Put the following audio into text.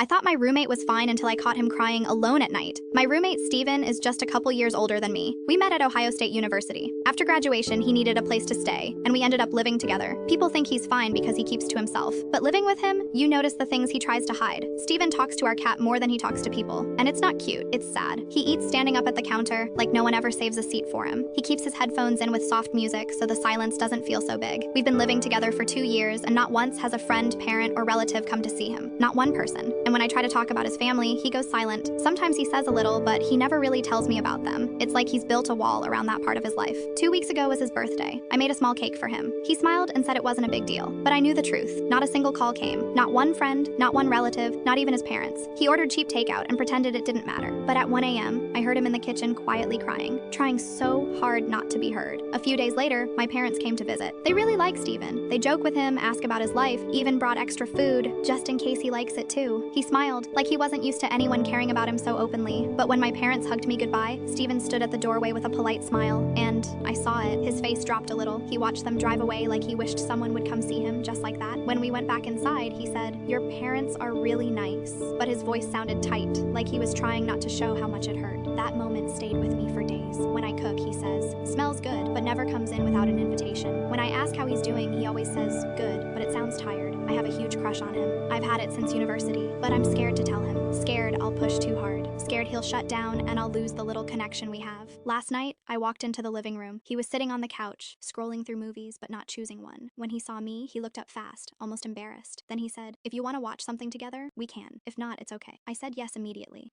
I thought my roommate was fine until I caught him crying alone at night. My roommate, Steven, is just a couple years older than me. We met at Ohio State University. After graduation, he needed a place to stay, and we ended up living together. People think he's fine because he keeps to himself. But living with him, you notice the things he tries to hide. Steven talks to our cat more than he talks to people. And it's not cute, it's sad. He eats standing up at the counter, like no one ever saves a seat for him. He keeps his headphones in with soft music so the silence doesn't feel so big. We've been living together for 2 years, and not once has a friend, parent, or relative come to see him. Not one person. And when I try to talk about his family, he goes silent. Sometimes he says a little, but he never really tells me about them. It's like he's built a wall around that part of his life. 2 weeks ago was his birthday. I made a small cake for him. He smiled and said it wasn't a big deal. But I knew the truth. Not a single call came. Not one friend, not one relative, not even his parents. He ordered cheap takeout and pretended it didn't matter. But at 1 a.m., I heard him in the kitchen quietly crying, trying so hard not to be heard. A few days later, my parents came to visit. They really like Steven. They joke with him, ask about his life, even brought extra food, just in case he likes it too. He smiled, like he wasn't used to anyone caring about him so openly. But when my parents hugged me goodbye, Steven stood at the doorway with a polite smile, and I saw it. His face dropped a little. He watched them drive away like he wished someone would come see him, just like that. When we went back inside, he said, "Your parents are really nice." But his voice sounded tight, like he was trying not to show how much it hurt. That moment stayed with me for days. When I cook, he says, "Smells good," but never comes in without an invitation. When I ask how he's doing, he always says, "Good," but it sounds tired. I have a huge crush on him. I've had it since university, but I'm scared to tell him. Scared I'll push too hard. Scared he'll shut down and I'll lose the little connection we have. Last night, I walked into the living room. He was sitting on the couch, scrolling through movies but not choosing one. When he saw me, he looked up fast, almost embarrassed. Then he said, "If you want to watch something together, we can. If not, it's okay." I said yes immediately.